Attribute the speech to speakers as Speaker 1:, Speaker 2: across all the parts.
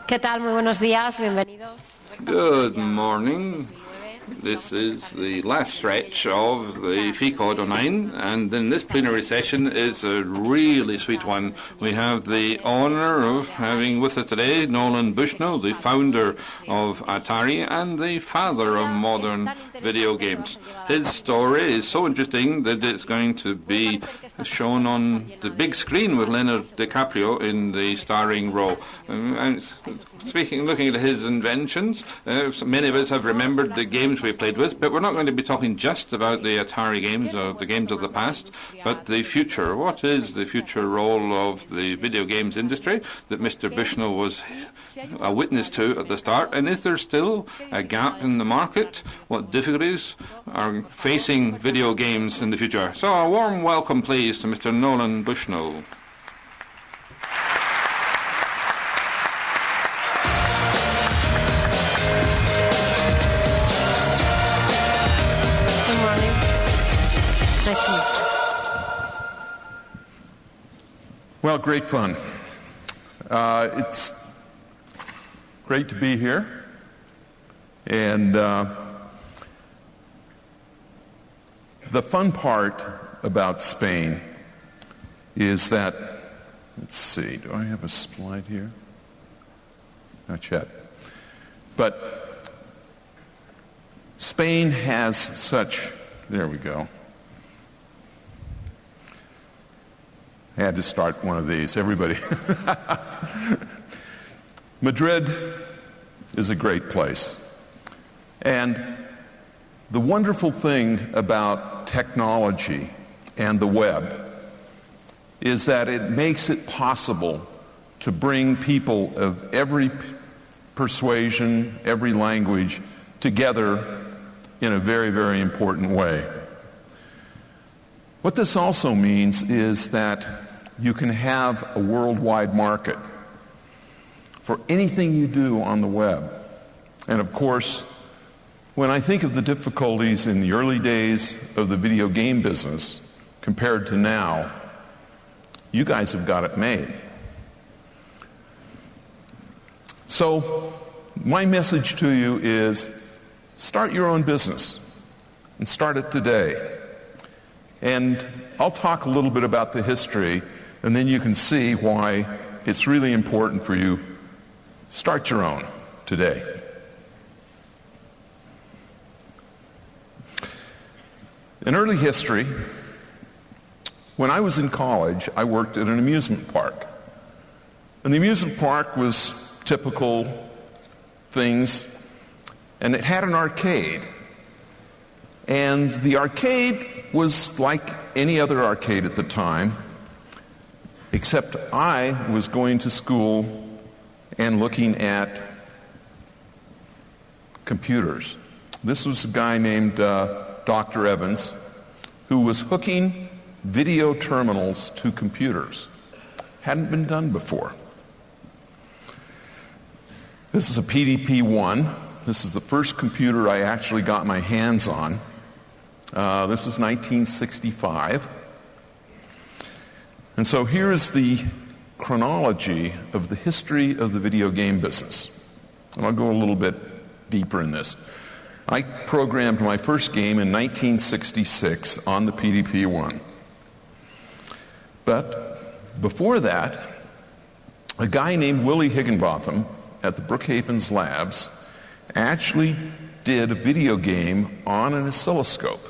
Speaker 1: ¿Qué tal? Muy buenos días, bienvenidos.
Speaker 2: Good morning. This is the last stretch of the FICOD 09, and then this plenary session is a really sweet one. We have the honour of having with us today NOLAN BUSHNELL, the founder of Atari and the father of modern video games. His story is so interesting that it's going to be shown on the big screen with Leonardo DiCaprio in the starring role. And looking at his inventions, many of us have remembered the games we played with, but we're not going to be talking just about the Atari games or the games of the past, but the future. What is the future role of the video games industry that Mr. Bushnell was a witness to at the start, and is there still a gap in the market? What difficulties are facing video games in the future? So a warm welcome, please, to Mr. NOLAN BUSHNELL.
Speaker 3: Well, great fun. It's great to be here. And the fun part about Spain is that, let's see, do I have a slide here? Not yet. But Spain has such, there we go. I had to start one of these. Everybody. Madrid is a great place. And the wonderful thing about technology and the web is that it makes it possible to bring people of every persuasion, every language together in a very, very important way. What this also means is that you can have a worldwide market for anything you do on the web. And of course, when I think of the difficulties in the early days of the video game business compared to now, you guys have got it made. So, my message to you is start your own business and start it today. And I'll talk a little bit about the history, and then you can see why it's really important for you. Start your own today. In early history, when I was in college, I worked at an amusement park. And the amusement park was typical things, and it had an arcade. And the arcade was like any other arcade at the time, except I was going to school and looking at computers. This was a guy named Dr. Evans, who was hooking video terminals to computers. Hadn't been done before. This is a PDP-1. This is the first computer I actually got my hands on. This was 1965. And so here is the chronology of the history of the video game business. And I'll go a little bit deeper in this. I programmed my first game in 1966 on the PDP-1. But before that, a guy named Willie Higginbotham at the Brookhavens Labs actually did a video game on an oscilloscope.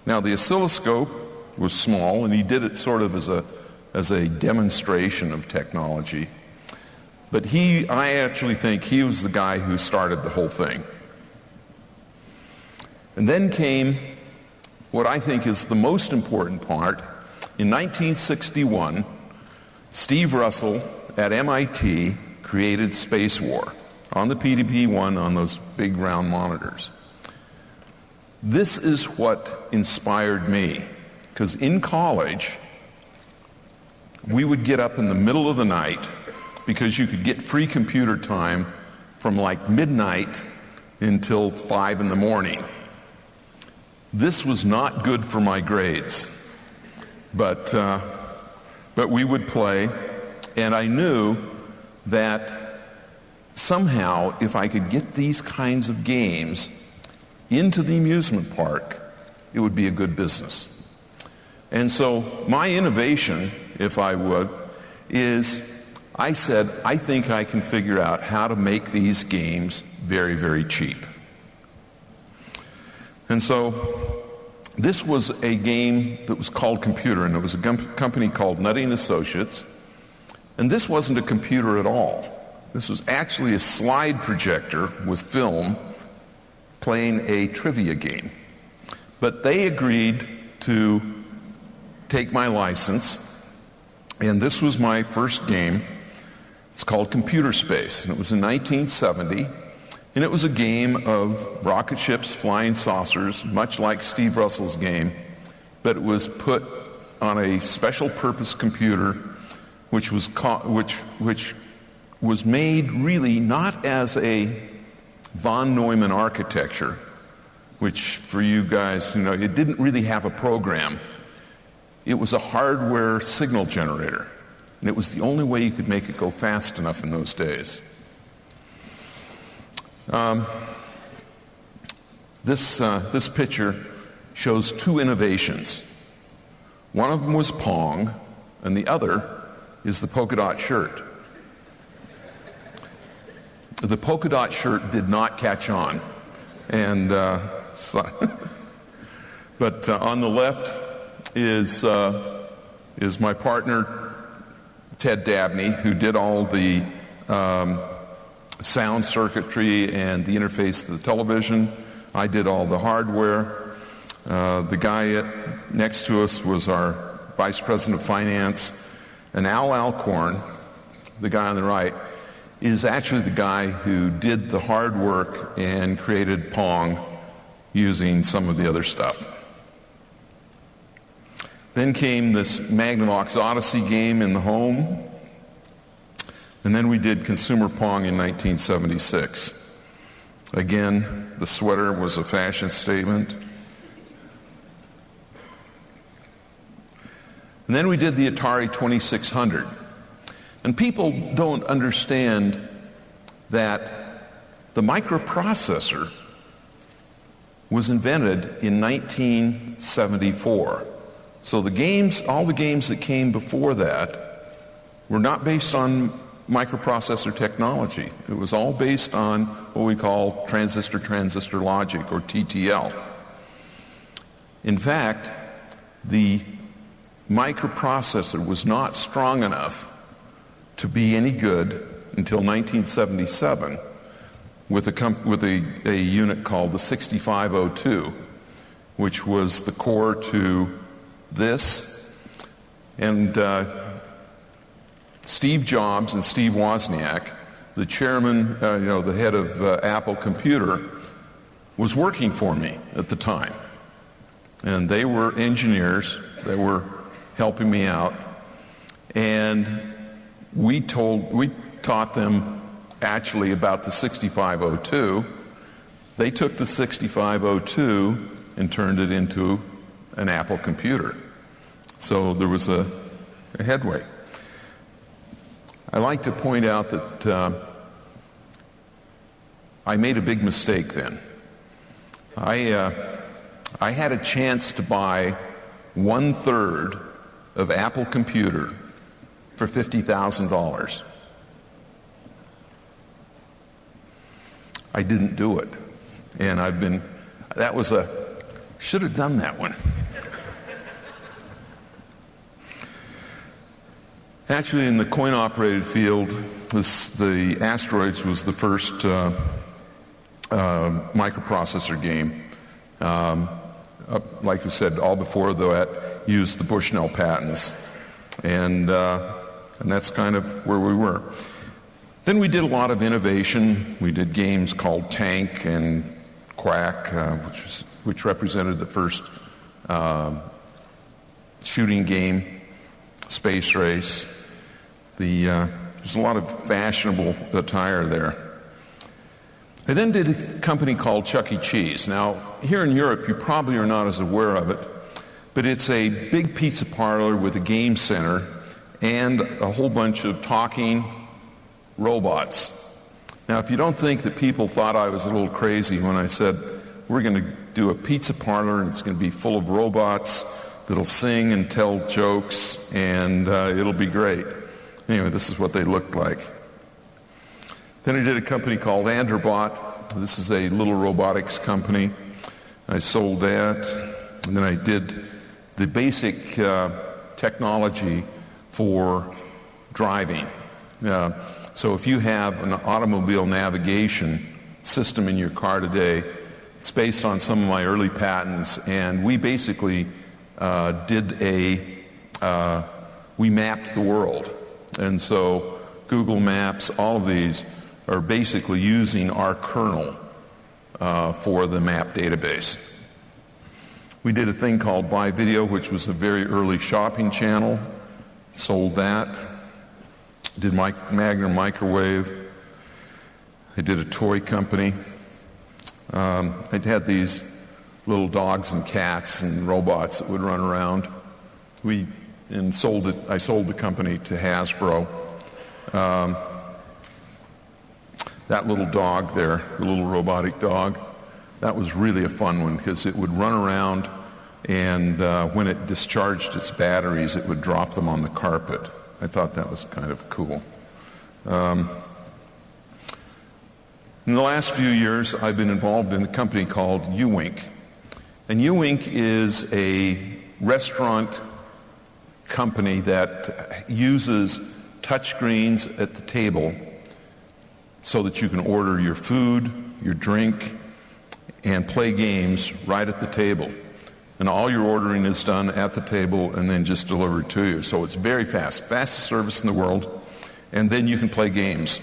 Speaker 3: Now, the oscilloscope was small, and he did it sort of as a demonstration of technology. But I actually think he was the guy who started the whole thing. And then came what I think is the most important part. In 1961, Steve Russell at MIT created Space War on the PDP-1 on those big round monitors. This is what inspired me, because in college, we would get up in the middle of the night because you could get free computer time from like midnight until 5 in the morning. This was not good for my grades, but we would play, and I knew that somehow, if I could get these kinds of games into the amusement park, it would be a good business. And so my innovation, if I would, is I said, I think I can figure out how to make these games very, very cheap. And so this was a game that was called Computer, and it was a company called Nutting Associates. And this wasn't a computer at all. This was actually a slide projector with film playing a trivia game. But they agreed to take my license, and this was my first game. It's called Computer Space, and it was in 1970, and it was a game of rocket ships, flying saucers, much like Steve Russell's game, but it was put on a special purpose computer which was made really not as a von Neumann architecture, which for you guys, it didn't really have a program. It was a hardware signal generator, and it was the only way you could make it go fast enough in those days. This picture shows two innovations. One of them was Pong, and the other is the polka dot shirt. The polka dot shirt did not catch on, and but on the left is my partner Ted Dabney, who did all the sound circuitry and the interface to the television. I did all the hardware. The guy next to us was our vice president of finance, and Al Alcorn, the guy on the right, is actually the guy who did the hard work and created Pong using some of the other stuff. Then came this Magnavox Odyssey game in the home, and then we did Consumer Pong in 1976. Again, the sweater was a fashion statement. And then we did the Atari 2600. And people don't understand that the microprocessor was invented in 1974. So the games, all the games that came before that were not based on microprocessor technology. It was all based on what we call transistor-transistor logic, or TTL. In fact, the microprocessor was not strong enough to be any good until 1977 with a unit called the 6502, which was the core to this. And Steve Jobs and Steve Wozniak, the chairman, the head of Apple Computer, was working for me at the time. And they were engineers. They were helping me out. And we taught them actually about the 6502. They took the 6502 and turned it into an Apple computer. So there was a headway. I like to point out that I made a big mistake then. I had a chance to buy 1/3 of Apple Computer for $50,000. I didn't do it. And should have done that one. Actually, in the coin-operated field, the Asteroids was the first microprocessor game. Like you said, all before that used the Bushnell patents. And that's kind of where we were. Then we did a lot of innovation. We did games called Tank and Quack, which represented the first shooting game, Space Race. There's a lot of fashionable attire there. I then did a company called Chuck E. Cheese. Now, here in Europe, you probably are not as aware of it, but it's a big pizza parlor with a game center and a whole bunch of talking robots. Now, if you don't think that people thought I was a little crazy when I said we're going to do a pizza parlor and it's going to be full of robots that'll sing and tell jokes and it'll be great. Anyway, this is what they looked like. Then I did a company called Androbot. This is a little robotics company. I sold that. And then I did the basic technology for driving. So if you have an automobile navigation system in your car today, it's based on some of my early patents, and we basically we mapped the world. And so Google Maps, all of these are basically using our kernel for the map database. We did a thing called Buy Video, which was a very early shopping channel. Sold that. Did Magnum Microwave. I did a toy company. I had these little dogs and cats and robots that would run around. I sold the company to Hasbro. That little dog there, the little robotic dog, that was really a fun one because it would run around and when it discharged its batteries, it would drop them on the carpet. I thought that was kind of cool. In the last few years, I've been involved in a company called U-Wink. And U-Wink is a restaurant company that uses touchscreens at the table so that you can order your food, your drink, and play games right at the table. And all your ordering is done at the table and then just delivered to you. So it's very fast, fastest service in the world. And then you can play games.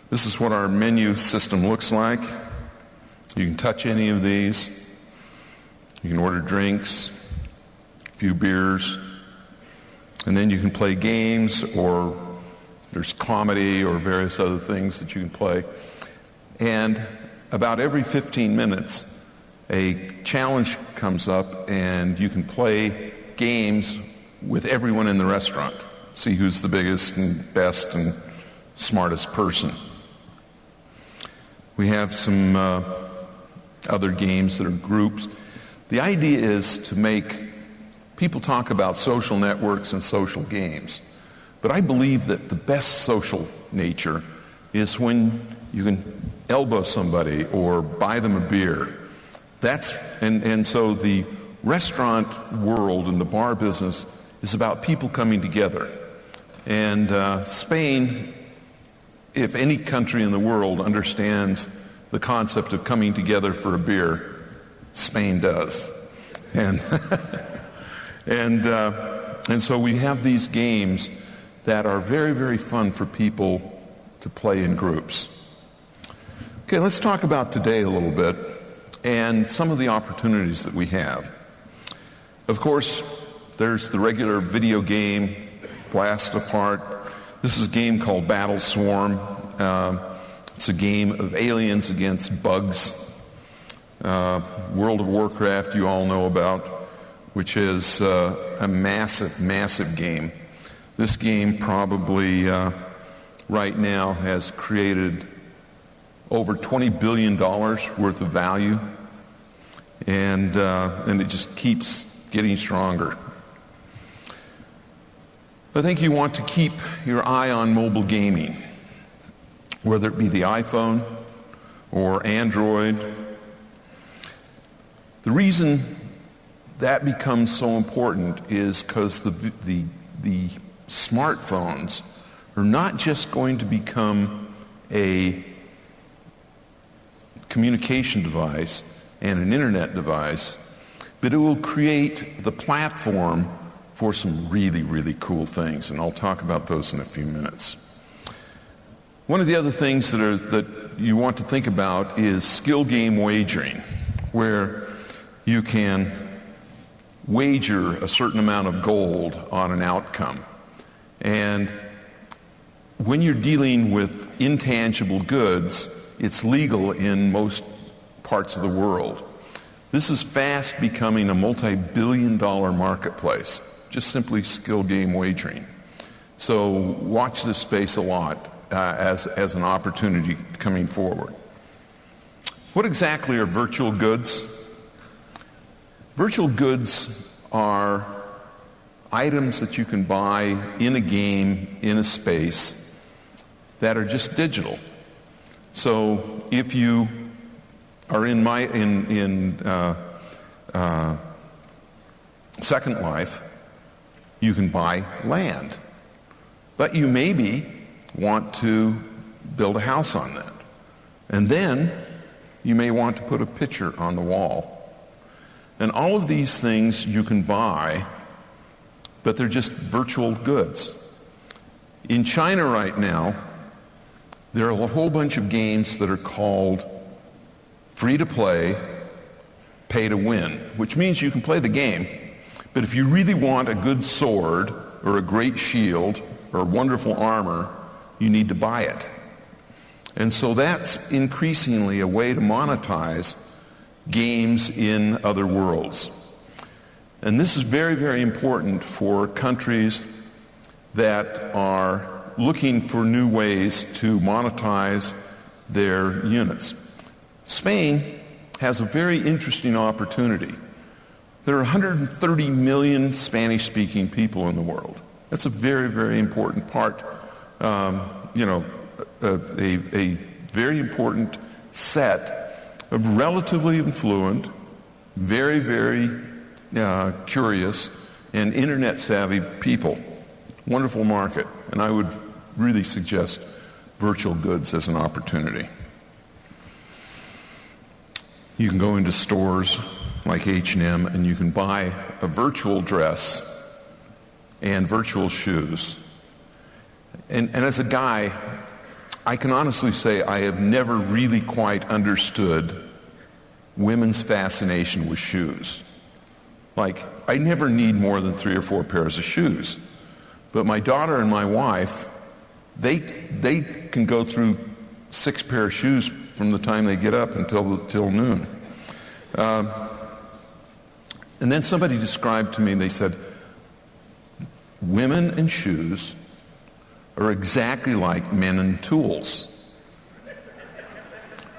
Speaker 3: This is what our menu system looks like. You can touch any of these. You can order drinks, a few beers, and then you can play games, or there's comedy or various other things that you can play. And about every 15 minutes, a challenge comes up and you can play games with everyone in the restaurant. See who's the biggest and best and smartest person. We have some other games that are groups. The idea is to make people talk about social networks and social games. But I believe that the best social nature is when you can elbow somebody or buy them a beer. And so the restaurant world and the bar business is about people coming together. And Spain, if any country in the world understands the concept of coming together for a beer, Spain does. And and so we have these games that are very, very fun for people to play in groups. Okay, let's talk about today a little bit and some of the opportunities that we have. Of course, there's the regular video game, Blast Apart. This is a game called Battle Swarm. It's a game of aliens against bugs. World of Warcraft, you all know about, which is a massive, massive game. This game probably right now has created over $20 billion worth of value, and it just keeps getting stronger. I think you want to keep your eye on mobile gaming, whether it be the iPhone or Android. The reason that becomes so important is because the smartphones are not just going to become a communication device and an internet device, but it will create the platform for some really, really cool things, and I'll talk about those in a few minutes. One of the other things that you want to think about is skill game wagering, where you can wager a certain amount of gold on an outcome. And when you're dealing with intangible goods, it's legal in most parts of the world. This is fast becoming a multi-billion-dollar marketplace, just simply skill game wagering. So watch this space a lot. as an opportunity coming forward. What exactly are virtual goods? Virtual goods are items that you can buy in a game, in a space, that are just digital. So if you are in Second Life, you can buy land. But you maybe want to build a house on that. And then you may want to put a picture on the wall. And all of these things you can buy, but they're just virtual goods. In China right now, there are a whole bunch of games that are called free-to-play, pay-to-win, which means you can play the game, but if you really want a good sword or a great shield or wonderful armor, you need to buy it. And so that's increasingly a way to monetize games in other worlds. And this is very, very important for countries that are looking for new ways to monetize their units. Spain has a very interesting opportunity. There are 130 million Spanish-speaking people in the world. That's a very, very important part, a very important set of relatively affluent, very, very curious, and internet-savvy people. Wonderful market, and I would really suggest virtual goods as an opportunity. You can go into stores like H&M and you can buy a virtual dress and virtual shoes. And as a guy, I can honestly say I have never really quite understood women's fascination with shoes. Like, I never need more than 3 or 4 pairs of shoes. But my daughter and my wife, they can go through 6 pair of shoes from the time they get up until noon. And then somebody described to me, they said, women and shoes are exactly like men and tools.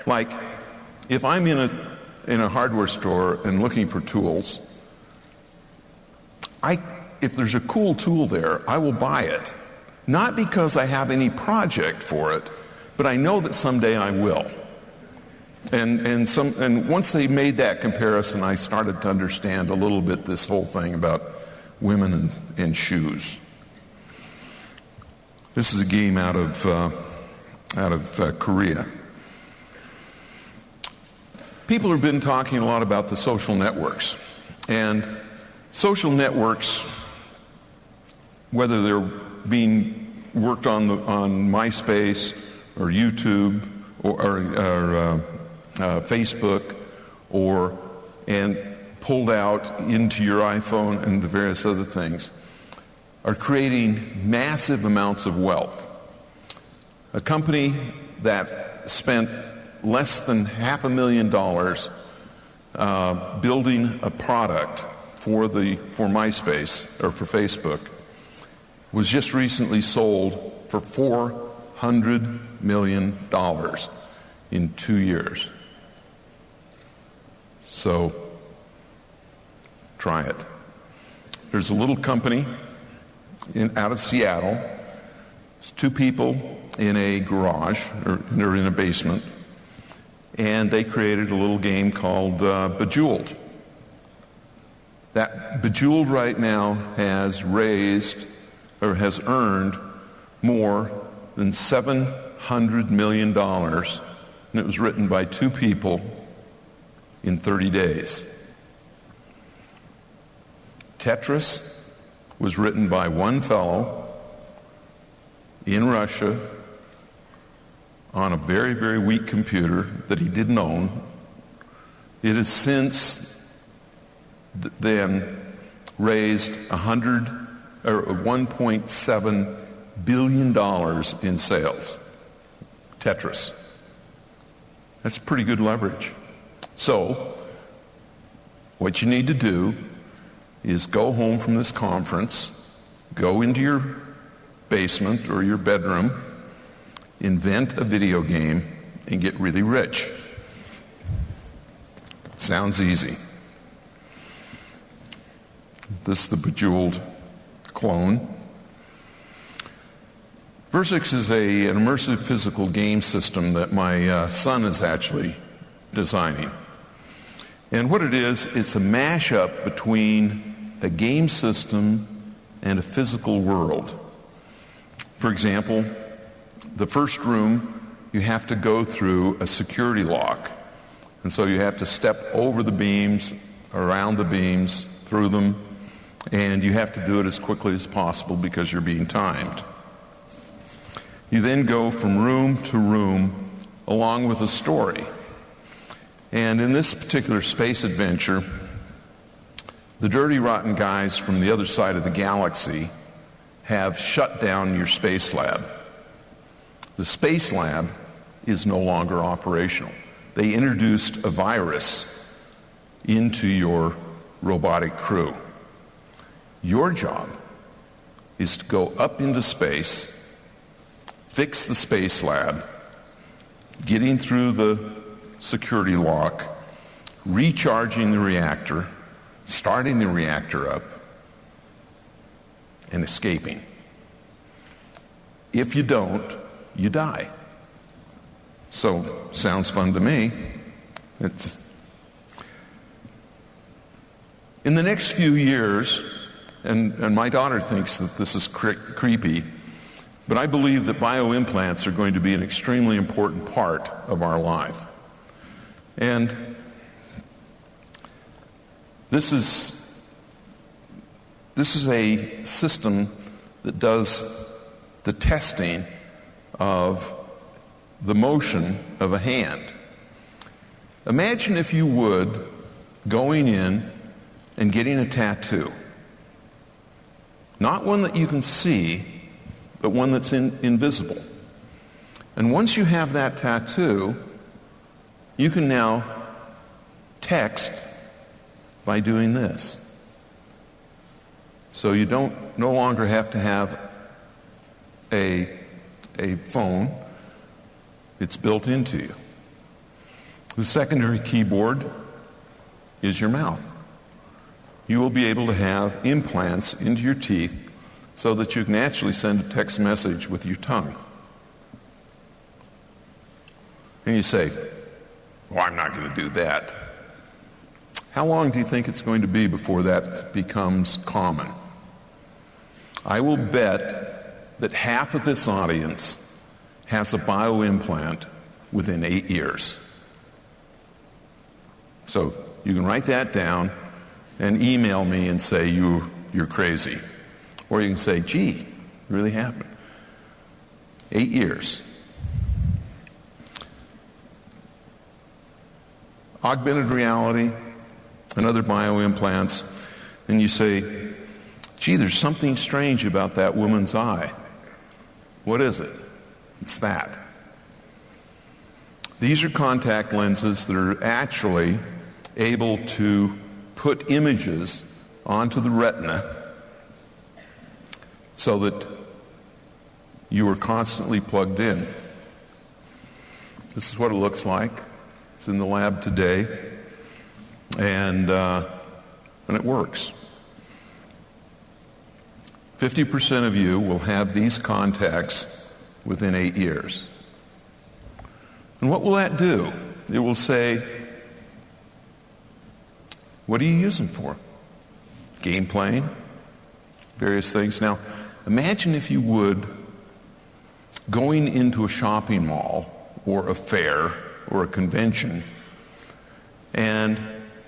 Speaker 3: Like, if I'm in a hardware store and looking for tools, if there's a cool tool there, I will buy it. Not because I have any project for it, but I know that someday I will. And once they made that comparison, I started to understand a little bit this whole thing about women and shoes. This is a game out of Korea. People have been talking a lot about the social networks, and social networks, whether they're being worked on MySpace or YouTube or Facebook and pulled out into your iPhone and the various other things, are creating massive amounts of wealth. A company that spent less than $500,000 building a product for MySpace or for Facebook was just recently sold for $400 million in 2 years. So try it. There's a little company out of Seattle. It's 2 people in a garage or in a basement, and they created a little game called Bejeweled. That Bejeweled right now has earned more than $700 million, and it was written by 2 people in 30 days. Tetris was written by 1 fellow in Russia on a very, very weak computer that he didn't own. It has since then raised $1.7 billion in sales. Tetris. That's pretty good leverage. So, what you need to do is go home from this conference, go into your basement or your bedroom, invent a video game, and get really rich. Sounds easy. This is the Bejeweled clone. Versix is an immersive physical game system that my son is actually designing. And what it is, it's a mashup between a game system and a physical world. For example, the first room, you have to go through a security lock. And so you have to step over the beams, around the beams, through them, and you have to do it as quickly as possible because you're being timed. You then go from room to room along with a story. And in this particular space adventure, the dirty, rotten guys from the other side of the galaxy have shut down your space lab. The space lab is no longer operational. They introduced a virus into your robotic crew. Your job is to go up into space, fix the space lab, getting through the security lock, recharging the reactor, starting the reactor up, and escaping. If you don't, you die. So, sounds fun to me. In the next few years, and my daughter thinks that this is creepy, but I believe that bioimplants are going to be an extremely important part of our life. And this is a system that does the testing of the motion of a hand. Imagine, if you would, going in and getting a tattoo. Not one that you can see, but one that's invisible. And once you have that tattoo, you can now text by doing this. So you no longer have to have a phone. It's built into you. The secondary keyboard is your mouth. You will be able to have implants into your teeth so that you can actually send a text message with your tongue. And you say, well, I'm not going to do that. How long do you think it's going to be before that becomes common? I will bet that half of this audience has a bioimplant within 8 years. So you can write that down and email me and say you're crazy. Or you can say, gee, it really happened. 8 years. Augmented reality and other bioimplants, and you say, gee, there's something strange about that woman's eye. What is it? It's that. These are contact lenses that are actually able to put images onto the retina so that you are constantly plugged in. This is what it looks like. It's in the lab today, and it works. 50% of you will have these contacts within 8 years. And what will that do? It will say, what do you use them for? Game playing, various things. Now, imagine, if you would, going into a shopping mall or a fair or a convention, and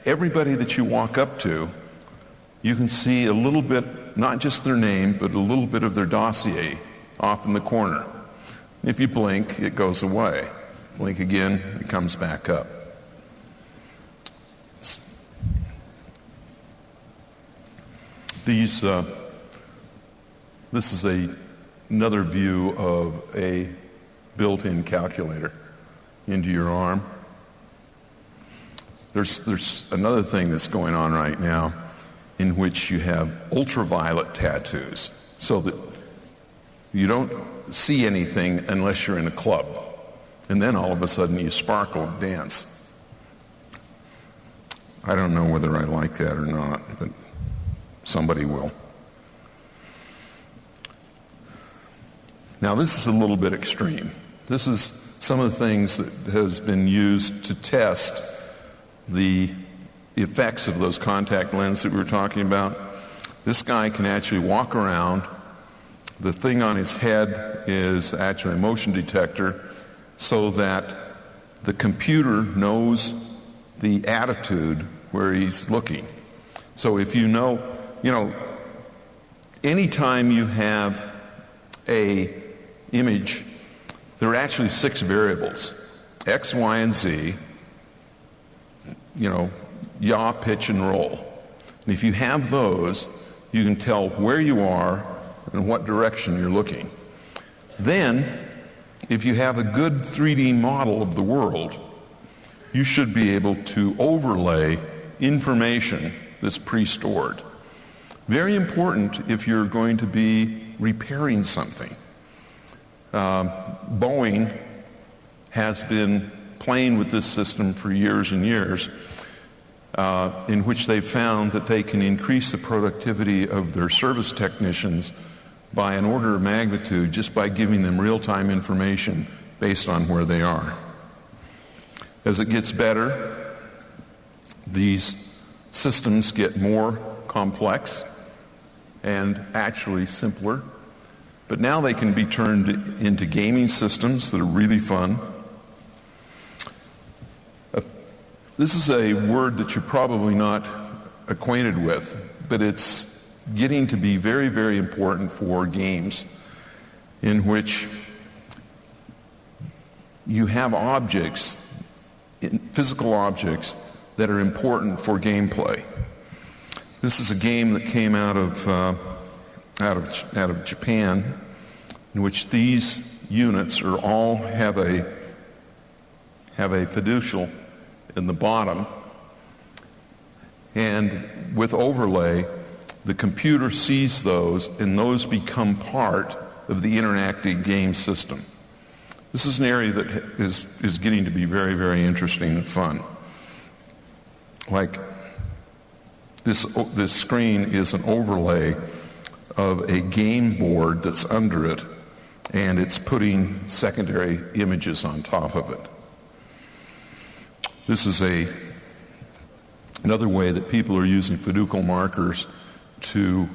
Speaker 3: everybody that you walk up to, you can see a little bit, not just their name, but a little bit of their dossier off in the corner. If you blink, it goes away. Blink again, it comes back up. This is another view of a built-in calculator into your arm. There's another thing that's going on right now in which you have ultraviolet tattoos, so that see anything unless you're in a club. And then all of a sudden you sparkle and dance. I don't know whether I like that or not, but somebody will. Now this is a little bit extreme. This is some of the things that has been used to test the effects of those contact lenses that we were talking about. This guy can actually walk around. The thing on his head is actually a motion detector so that the computer knows the attitude where he's looking. So if you know, anytime you have a image, there are actually 6 variables: X, Y, and Z, yaw, pitch, and roll. And if you have those, you can tell where you are and what direction you're looking. Then, if you have a good 3D model of the world, you should be able to overlay information that's pre-stored. Very important if you're going to be repairing something. Boeing has been playing with this system for years and years, in which they've found that they can increase the productivity of their service technicians by an order of magnitude just by giving them real-time information based on where they are. As it gets better, these systems get more complex and actually simpler, but now they can be turned into gaming systems that are really fun. This is a word that you're probably not acquainted with, but it's getting to be very, very important for games in which you have objects, physical objects, that are important for gameplay. This is a game that came out of Japan, in which these units all have a fiducial in the bottom, and with overlay, the computer sees those, and those become part of the interactive game system. This is an area that is getting to be very, very interesting and fun. Like this screen is an overlay of a game board that's under it, and it's putting secondary images on top of it. This is another way that people are using fiducial markers to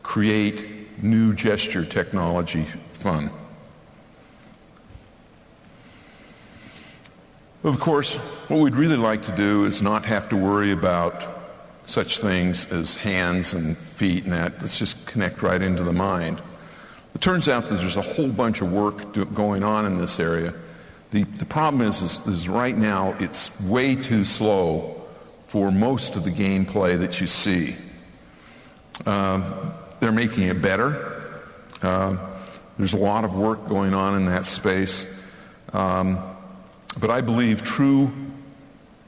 Speaker 3: create new gesture technology fun. Of course, what we'd really like to do is not have to worry about such things as hands and feet and that. Let's just connect right into the mind. It turns out that there's a whole bunch of work going on in this area. The problem is right now it's way too slow for most of the gameplay that you see. They're making it better. There's a lot of work going on in that space. But I believe true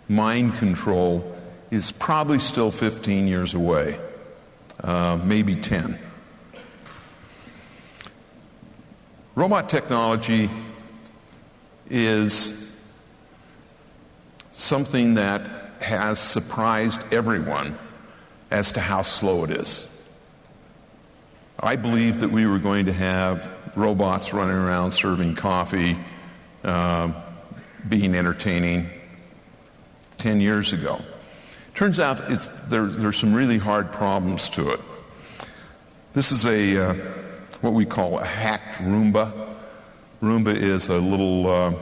Speaker 3: mind control is probably still 15 years away, maybe 10. Robot technology is something that has surprised everyone as to how slow it is. I believed that we were going to have robots running around serving coffee, being entertaining 10 years ago. Turns out there's some really hard problems to it. This is what we call a hacked Roomba. Roomba is a little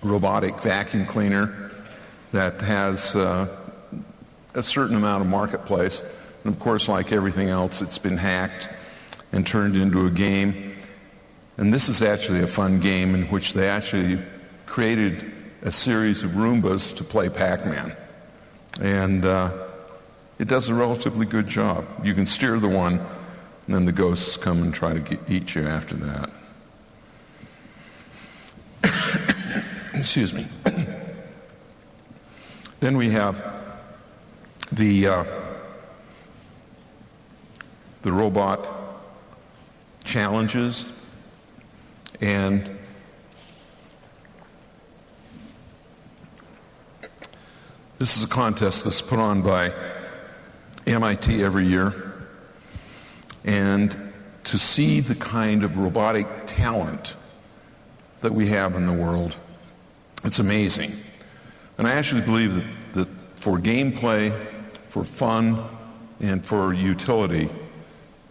Speaker 3: robotic vacuum cleaner that has a certain amount of marketplace. And of course, like everything else, it's been hacked and turned into a game. And this is actually a fun game in which they actually created a series of Roombas to play Pac-Man. And it does a relatively good job. You can steer the one, and then the ghosts come and try to eat you after that. Excuse me. Then we have the robot challenges. And this is a contest that's put on by MIT every year. And to see the kind of robotic talent that we have in the world, it's amazing. And I actually believe that for gameplay, for fun, and for utility,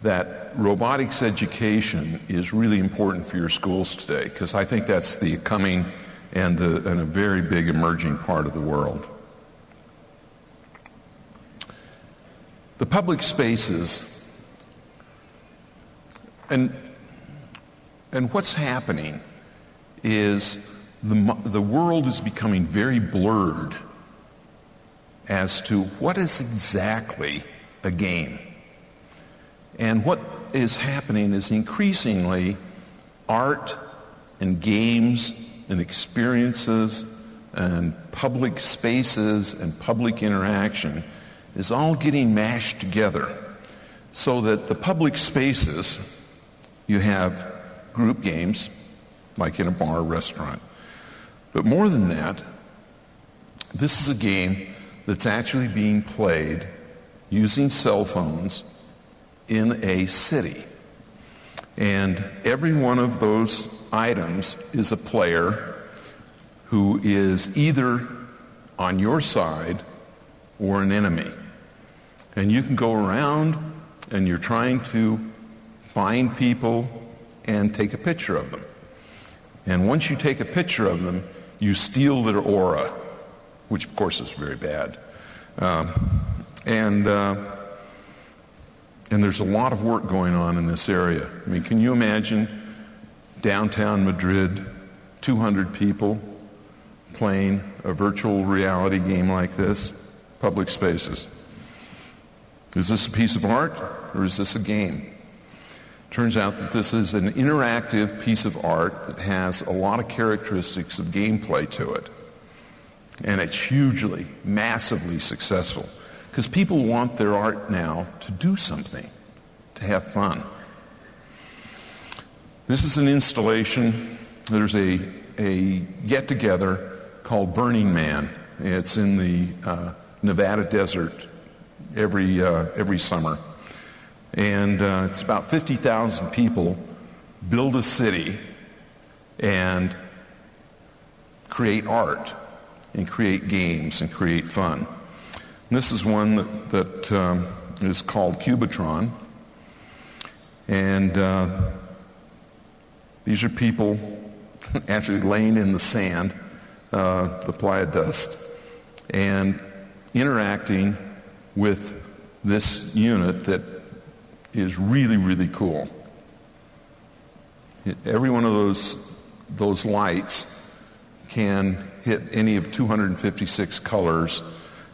Speaker 3: that robotics education is really important for your schools today, because I think that's the coming and a very big emerging part of the world. The public spaces, and what's happening is the world is becoming very blurred as to what is exactly a game. And what is happening is increasingly art and games and experiences and public spaces and public interaction is all getting mashed together, so that the public spaces, you have group games, like in a bar or restaurant. But more than that, this is a game that's actually being played using cell phones in a city. And every one of those items is a player who is either on your side or an enemy. And you can go around and you're trying to find people and take a picture of them. And once you take a picture of them, you steal their aura, which of course is very bad. And there's a lot of work going on in this area. I mean, can you imagine downtown Madrid, 200 people playing a virtual reality game like this? Public spaces. Is this a piece of art or is this a game? Turns out that this is an interactive piece of art that has a lot of characteristics of gameplay to it. And it's hugely, massively successful. Because people want their art now to do something, to have fun. This is an installation. There's a get-together called Burning Man. It's in the Nevada desert every summer. And it's about 50,000 people build a city and create art and create games and create fun. And this is one that is called Cubitron. And these are people actually laying in the sand, the playa dust, and interacting with this unit that is really, really cool. Every one of those lights can hit any of 256 colors,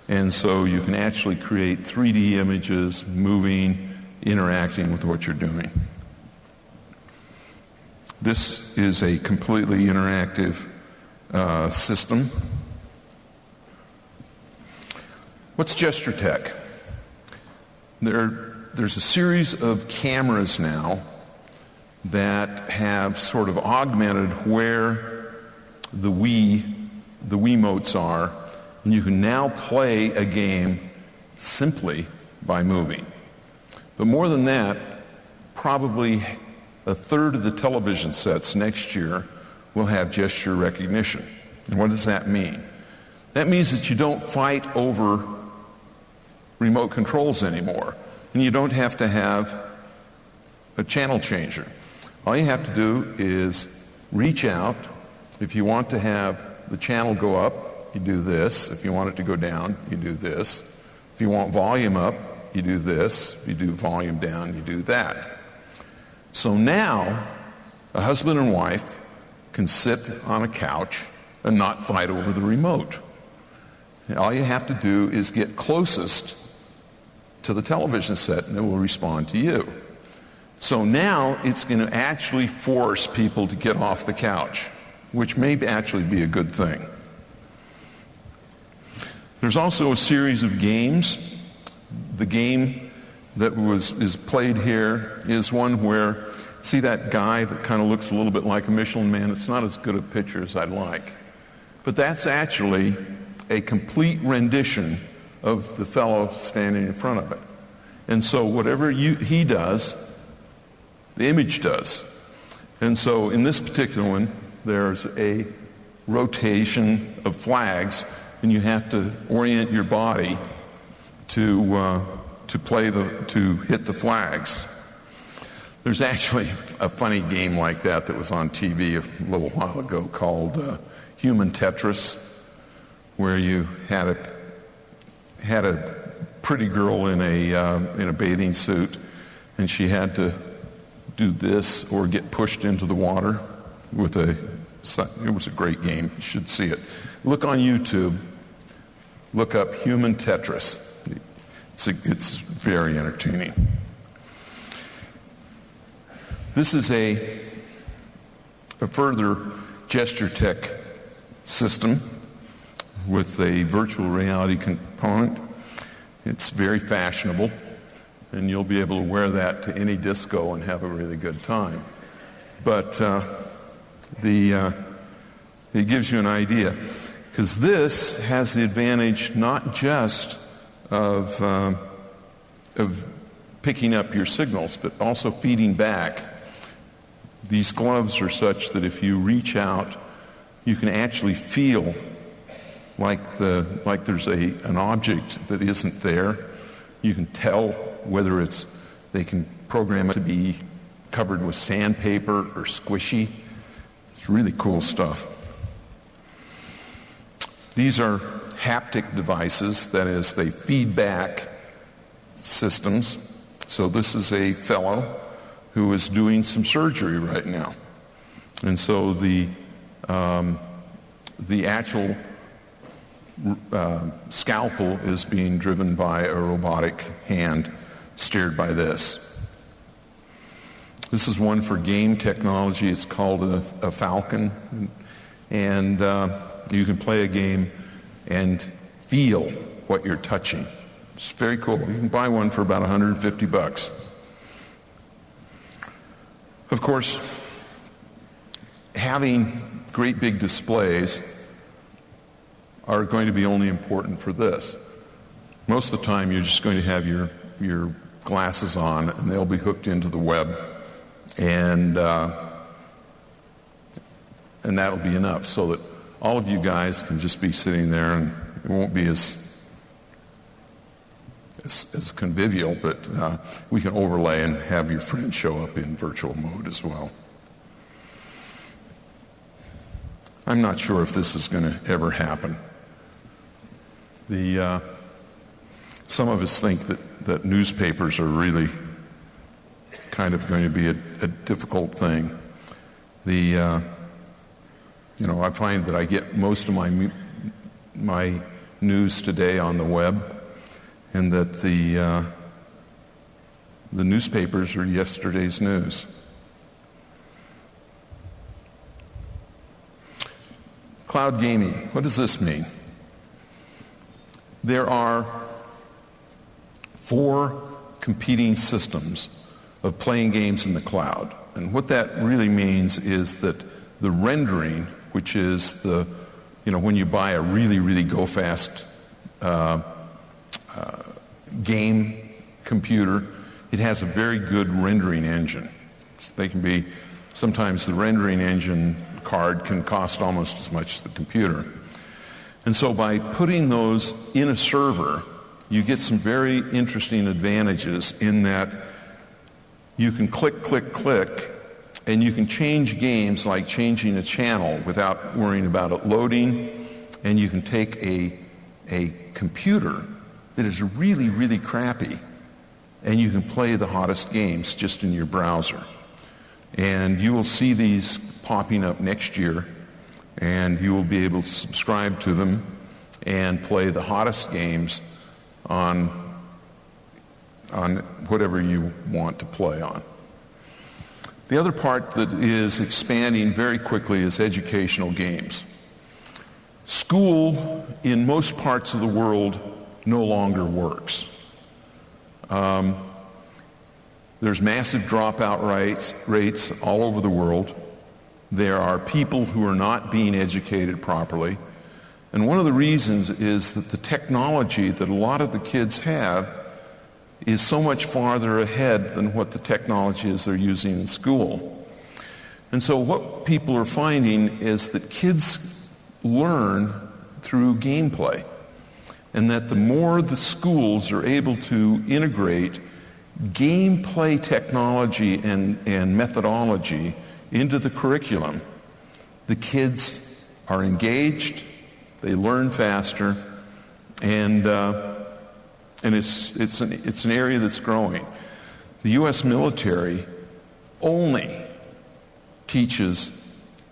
Speaker 3: and so you can actually create 3D images, moving, interacting with what you're doing. This is a completely interactive system. What's gesture tech? There's a series of cameras now that have sort of augmented where the Wiimotes are, and you can now play a game simply by moving. But more than that, probably a third of the television sets next year will have gesture recognition. And what does that mean? That means that you don't fight over remote controls anymore, and you don't have to have a channel changer. All you have to do is reach out. If you want to have the channel go up, you do this. If you want it to go down, you do this. If you want volume up, you do this. If you do volume down, you do that. So now, a husband and wife can sit on a couch and not fight over the remote. And all you have to do is get closest to the television set, and it will respond to you. So now it's going to actually force people to get off the couch, which may actually be a good thing. There's also a series of games. The game that is played here is one where, see that guy that kind of looks a little bit like a Michelin Man? It's not as good a picture as I'd like. But that's actually a complete rendition of the fellow standing in front of it. And so whatever he does, the image does. And so in this particular one, there's a rotation of flags, and you have to orient your body to hit the flags. There's actually a funny game like that was on TV a little while ago called Human Tetris, where you had a pretty girl in a bathing suit, and she had to do this or get pushed into the water it was a great game. You should see it. Look on YouTube. Look up Human Tetris. It's very entertaining. This is a further gesture tech system with a virtual reality component. It's very fashionable, and you'll be able to wear that to any disco and have a really good time. But it gives you an idea, because this has the advantage not just of picking up your signals, but also feeding back. These gloves are such that if you reach out, you can actually feel like there's an object that isn't there. You can tell whether they can program it to be covered with sandpaper or squishy. It's really cool stuff. These are haptic devices, that is, they feed back systems. So this is a fellow who is doing some surgery right now. And so the actual scalpel is being driven by a robotic hand steered by this. This is one for game technology. It's called a Falcon. And you can play a game and feel what you're touching. It's very cool. You can buy one for about $150. Of course, having great big displays are going to be only important for this. Most of the time, you're just going to have your glasses on, and they'll be hooked into the web, and that'll be enough, so that all of you guys can just be sitting there, and it won't be as convivial, but we can overlay and have your friends show up in virtual mode as well. I'm not sure if this is going to ever happen. Some of us think that newspapers are really kind of going to be a difficult thing. I find that I get most of my news today on the web, and that the newspapers are yesterday's news. Cloud gaming. What does this mean? There are 4 competing systems of playing games in the cloud. And what that really means is that the rendering, which is when you buy a really, really go-fast game computer, it has a very good rendering engine. Sometimes the rendering engine card can cost almost as much as the computer. And so by putting those in a server, you get some very interesting advantages in that you can click, click, click, and you can change games like changing a channel without worrying about it loading, and you can take a computer that is really, really crappy, and you can play the hottest games just in your browser. And you will see these popping up next year, and you will be able to subscribe to them and play the hottest games on whatever you want to play on. The other part that is expanding very quickly is educational games. School in most parts of the world no longer works. There's There's massive dropout rates all over the world. There are people who are not being educated properly. And one of the reasons is that the technology that a lot of the kids have is so much farther ahead than what the technology is they're using in school. And so what people are finding is that kids learn through gameplay, and that the more the schools are able to integrate gameplay technology and methodology into the curriculum, the kids are engaged, they learn faster, and it's an area that's growing. The U.S. military only teaches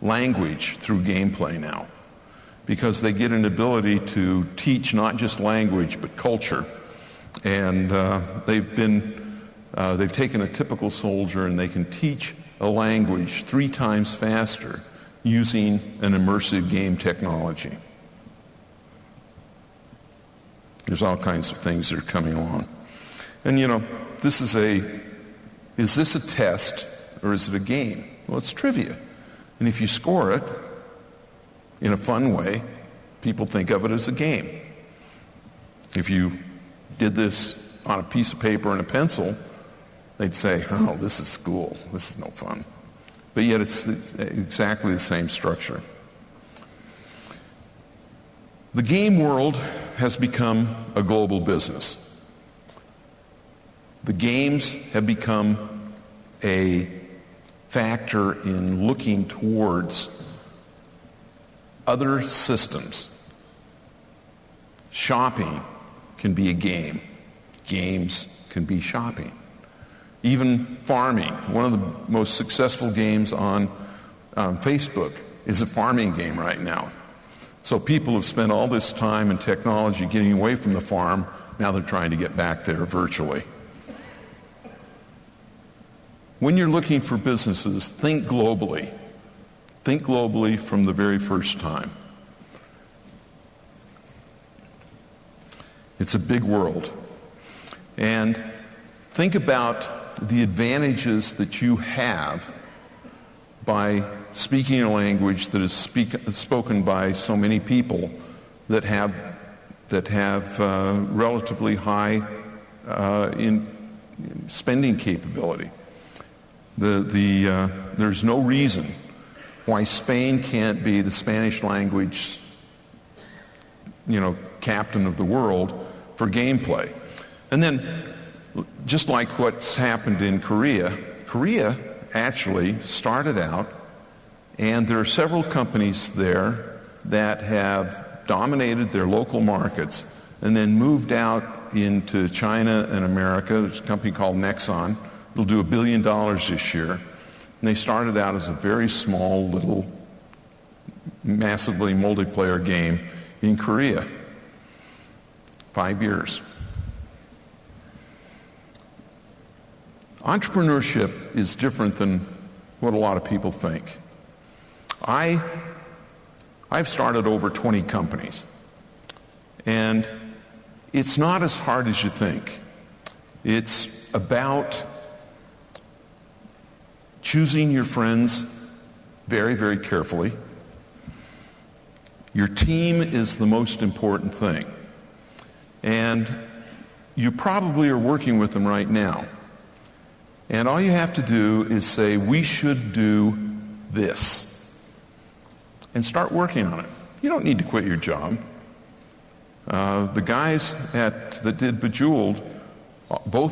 Speaker 3: language through gameplay now, because they get an ability to teach not just language but culture, and they've taken a typical soldier and they can teach a language 3 times faster using an immersive game technology. There's all kinds of things that are coming along. And is this a test or is it a game? Well, it's trivia. And if you score it in a fun way, people think of it as a game. If you did this on a piece of paper and a pencil, they'd say, oh, this is school. This is no fun. But yet it's exactly the same structure. The game world has become a global business. The games have become a factor in looking towards other systems. Shopping can be a game. Games can be shopping. Even farming. One of the most successful games on Facebook is a farming game right now. So people have spent all this time and technology getting away from the farm. Now they're trying to get back there virtually. When you're looking for businesses, think globally. Think globally from the very first time. It's a big world. And think about the advantages that you have by speaking a language that is spoken by so many people that have relatively high in spending capability. There's no reason why Spain can't be the Spanish language, captain of the world for gameplay. And then, just like what's happened in Korea actually started out, and there are several companies there that have dominated their local markets and then moved out into China and America. There's a company called Nexon. It'll do $1 billion this year. And they started out as a very small, little, massively multiplayer game in Korea. 5 years. Entrepreneurship is different than what a lot of people think. I've started over 20 companies, and it's not as hard as you think. It's about choosing your friends very, very carefully. Your team is the most important thing, and you probably are working with them right now. And all you have to do is say, we should do this. And start working on it. You don't need to quit your job. The guys that did Bejeweled, all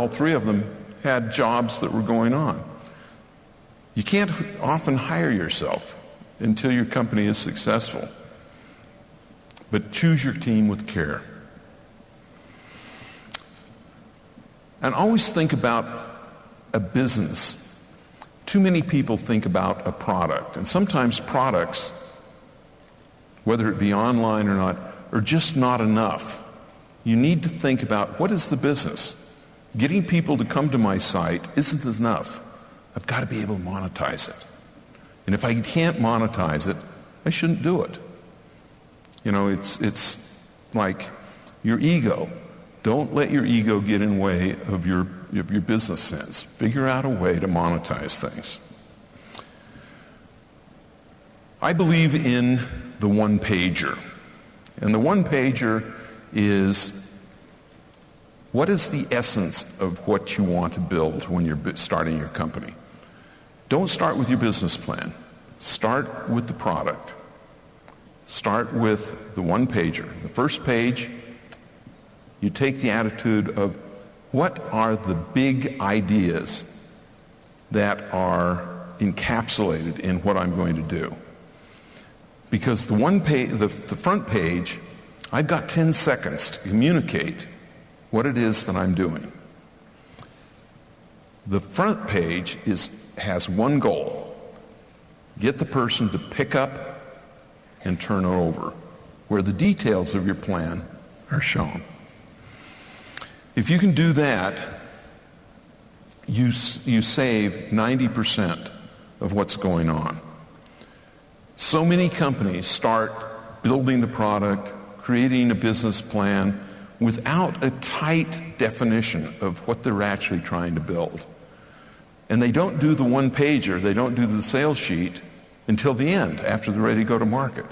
Speaker 3: 3 of them had jobs that were going on. You can't often hire yourself until your company is successful. But choose your team with care. And always think about a business. Too many people think about a product, and sometimes products, whether it be online or not, are just not enough. You need to think about, what is the business? Getting people to come to my site isn't enough. I've got to be able to monetize it. And if I can't monetize it, I shouldn't do it. It's like your ego. Don't let your ego get in the way of your business sense. Figure out a way to monetize things. I believe in the one-pager. And the one-pager is, what is the essence of what you want to build when you're starting your company? Don't start with your business plan. Start with the product. Start with the one-pager. The first page, you take the attitude of, what are the big ideas that are encapsulated in what I'm going to do? Because the front page, I've got 10 seconds to communicate what it is that I'm doing. The front page has one goal: get the person to pick up and turn it over, where the details of your plan are shown. If you can do that, you save 90% of what's going on. So many companies start building the product, creating a business plan, without a tight definition of what they're actually trying to build. And they don't do the one-pager, they don't do the sales sheet until the end, after they're ready to go to market.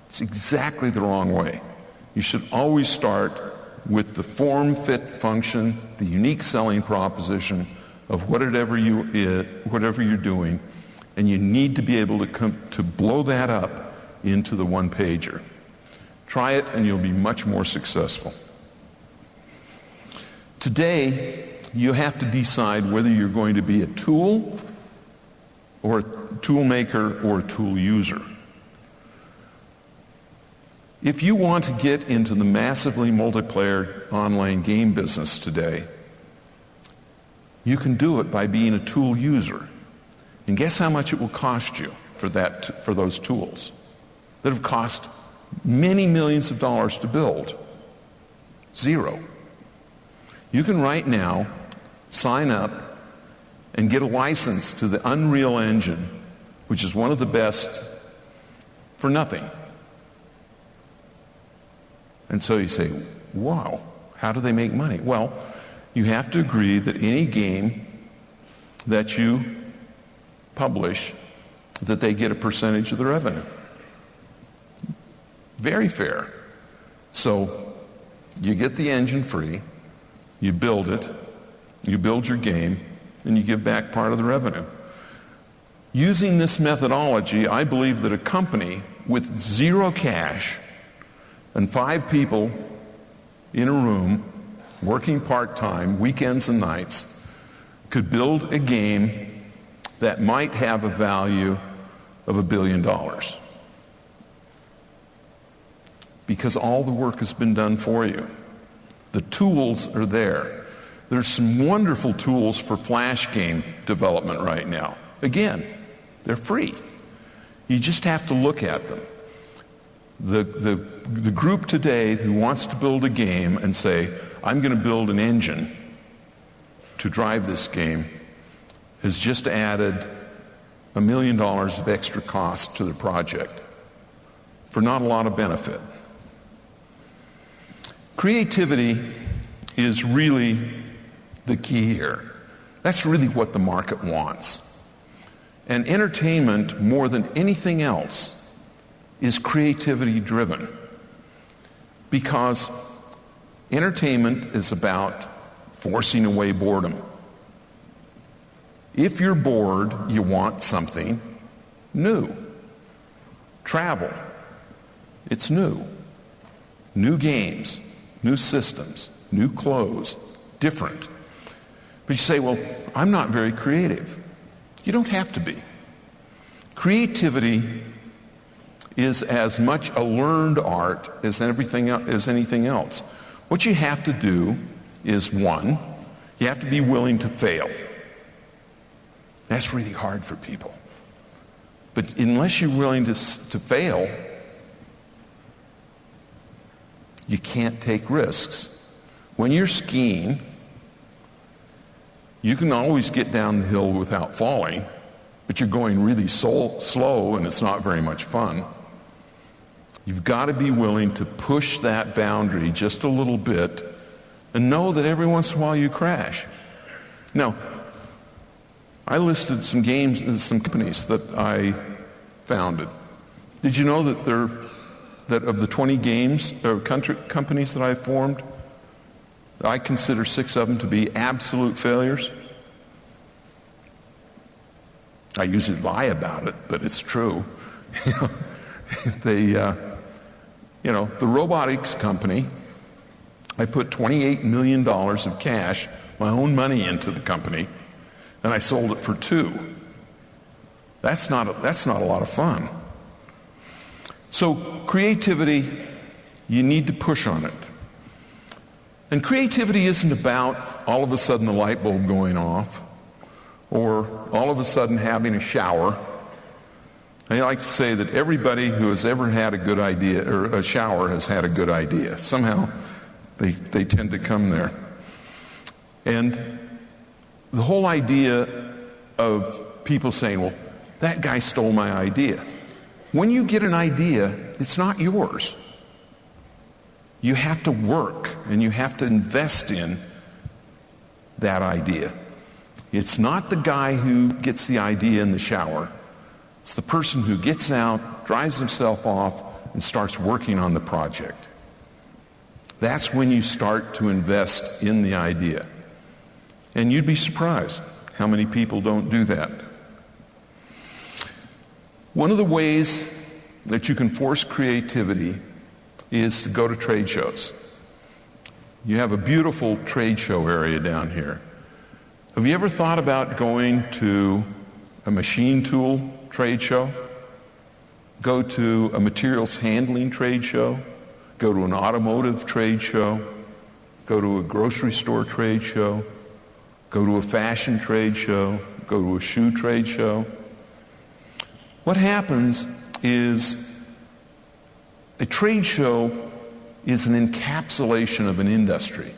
Speaker 3: It's exactly the wrong way. You should always start with the form, fit, function, the unique selling proposition of whatever you're doing, and you need to be able to blow that up into the one-pager. Try it and you'll be much more successful. Today, you have to decide whether you're going to be a tool or a tool maker or a tool user. If you want to get into the massively multiplayer online game business today, you can do it by being a tool user. And guess how much it will cost you for those tools that have cost many millions of dollars to build? Zero. You can right now sign up and get a license to the Unreal Engine, which is one of the best, for nothing. And so you say, wow, how do they make money? Well, you have to agree that any game that you publish, that they get a percentage of the revenue. Very fair. So you get the engine free, you build it, you build your game, and you give back part of the revenue. Using this methodology, I believe that a company with zero cash and 5 people in a room working part-time, weekends and nights, could build a game that might have a value of $1 billion. Because all the work has been done for you. The tools are there. There's some wonderful tools for flash game development right now. Again, they're free. You just have to look at them. The group today who wants to build a game and say, I'm going to build an engine to drive this game, has just added $1 million of extra cost to the project for not a lot of benefit. Creativity is really the key here. That's really what the market wants. And entertainment, more than anything else, is creativity driven. Because entertainment is about forcing away boredom. If you're bored, you want something new. Travel, it's new. New games, new systems, new clothes, different. But you say, well, I'm not very creative. You don't have to be. Creativity is as much a learned art as anything else. What you have to do is, one, you have to be willing to fail. That's really hard for people. But unless you're willing to fail, you can't take risks. When you're skiing, you can always get down the hill without falling, but you're going really slow and it's not very much fun. You've got to be willing to push that boundary just a little bit and know that every once in a while you crash. Now, I listed some games and some companies that I founded. Did you know that of the 20 games or companies that I formed, I consider 6 of them to be absolute failures? I usually lie about it, but it's true. The robotics company, I put $28 million of cash, my own money, into the company, and I sold it for $2 million. That's not a lot of fun. So creativity, you need to push on it. And creativity isn't about all of a sudden the light bulb going off or all of a sudden having a shower. I like to say that everybody who has ever had a good idea or a shower has had a good idea. Somehow they tend to come there. And the whole idea of people saying, well, that guy stole my idea. When you get an idea, it's not yours. You have to work and you have to invest in that idea. It's not the guy who gets the idea in the shower. It's the person who gets out, drives himself off, and starts working on the project. That's when you start to invest in the idea. And you'd be surprised how many people don't do that. One of the ways that you can force creativity is to go to trade shows. You have a beautiful trade show area down here. Have you ever thought about going to a machine tool trade show? Go to a materials handling trade show? Go to an automotive trade show? Go to a grocery store trade show? Go to a fashion trade show? Go to a shoe trade show? What happens is a trade show is an encapsulation of an industry.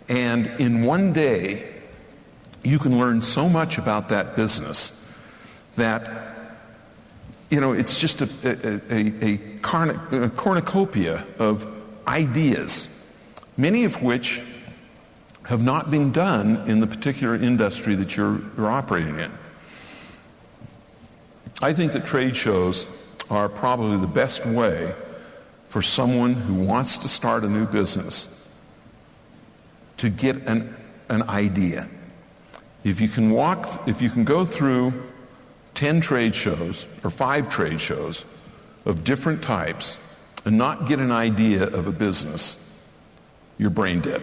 Speaker 3: And in one day, you can learn so much about that business that, it's just a cornucopia of ideas, many of which have not been done in the particular industry that you're operating in. I think that trade shows are probably the best way for someone who wants to start a new business to get an idea. If you can go through 10 trade shows or 5 trade shows of different types and not get an idea of a business, you're brain dead.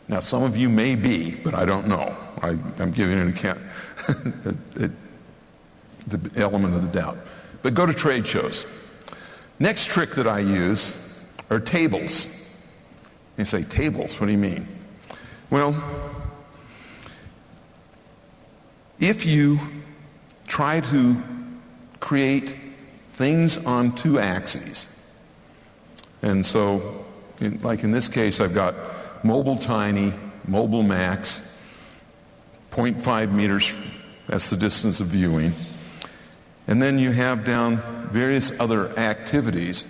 Speaker 3: Now, some of you may be, but I don't know. I'm giving an account, the element of the doubt. But go to trade shows. Next trick that I use are tables. You say, tables? What do you mean? Well, if you try to create things on 2 axes, and so, like in this case, I've got mobile tiny, mobile max, 0.5 meters, that's the distance of viewing. And then you have down various other activities.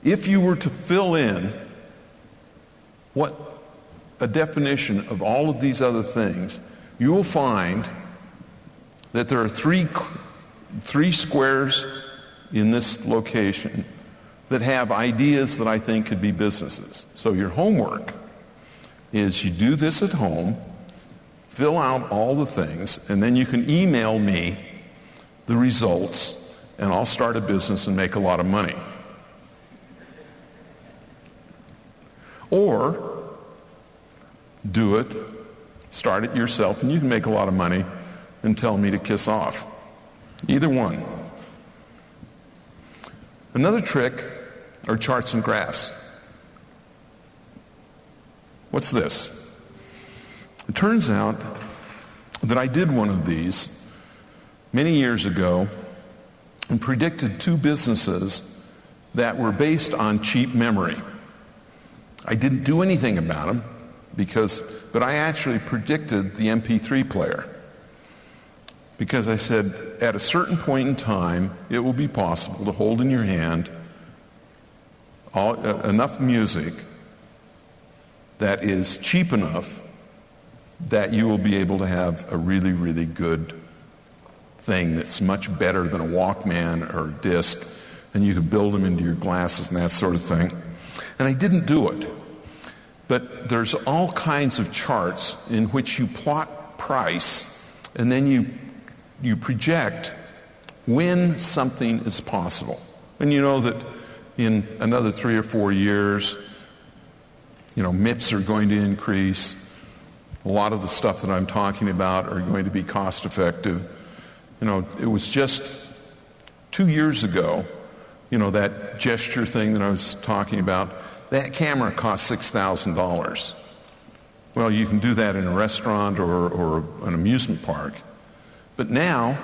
Speaker 3: If you were to fill in what a definition of all of these other things, you will find that there are three squares in this location that have ideas that I think could be businesses. So your homework is you do this at home, fill out all the things, and then you can email me the results, and I'll start a business and make a lot of money. Or do it, start it yourself, and you can make a lot of money and tell me to kiss off. Either one. Another trick are charts and graphs. What's this? It turns out that I did one of these many years ago and predicted 2 businesses that were based on cheap memory. I didn't do anything about them but I actually predicted the MP3 player. Because I said, at a certain point in time, it will be possible to hold in your hand enough music that is cheap enough that you will be able to have a really, really good thing that's much better than a Walkman or a disc, and you can build them into your glasses and that sort of thing. And I didn't do it. But there's all kinds of charts in which you plot price, and then you project when something is possible. And you know that in another 3 or 4 years, MIPS are going to increase. A lot of the stuff that I'm talking about are going to be cost effective. It was just 2 years ago, that gesture thing that I was talking about, that camera cost $6,000. Well, you can do that in a restaurant or an amusement park. But now,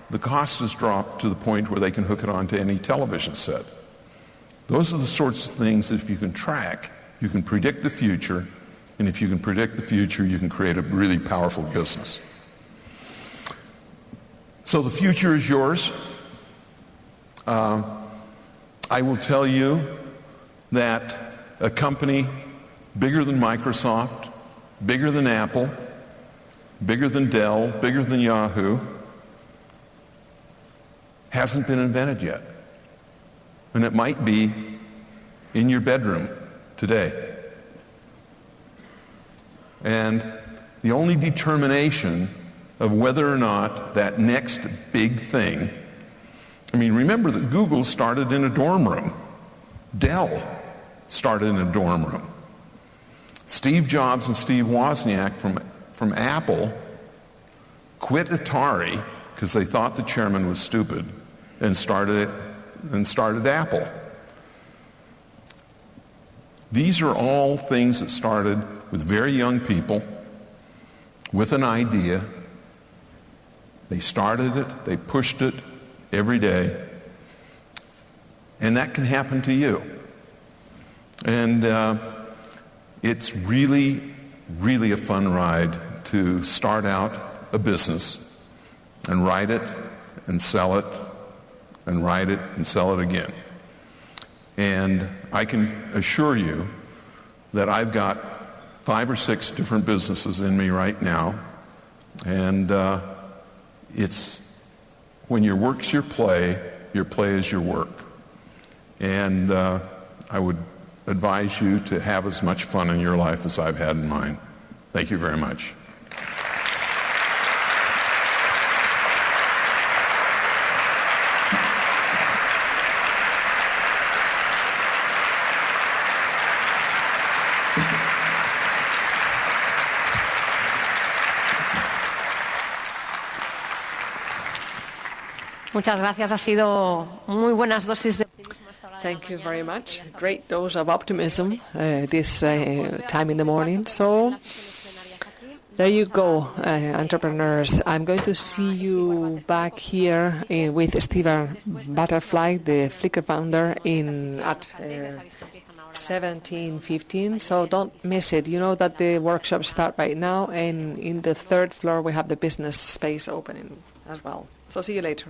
Speaker 3: the cost has dropped to the point where they can hook it onto any television set. Those are the sorts of things that if you can track, you can predict the future, and if you can predict the future, you can create a really powerful business. So the future is yours. I will tell you that a company bigger than Microsoft, bigger than Apple, bigger than Dell, bigger than Yahoo, hasn't been invented yet. And it might be in your bedroom today. And the only determination of whether or not that next big thing, remember that Google started in a dorm room. Dell started in a dorm room. Steve Jobs and Steve Wozniak from Apple quit Atari because they thought the chairman was stupid and started Apple. These are all things that started with very young people with an idea. They started it, they pushed it every day, and that can happen to you. And it's really, really a fun ride to start out a business and write it and sell it and write it and sell it again. And I can assure you that I've got 5 or 6 different businesses in me right now, and it's when your work's your play is your work. And I would advise you to have as much fun in your life as I've had in mine. Thank you very much.
Speaker 1: Muchas gracias. Ha sido muy buenas dosis de optimismo.
Speaker 4: Thank you very much. Great dose of optimism this time in the morning. So there you go, entrepreneurs. I'm going to see you back here with Steven Butterfly, the Flickr founder, at 17:15. So don't miss it. You know that the workshops start right now, and in the 3rd floor we have the business space opening as well. So see you later.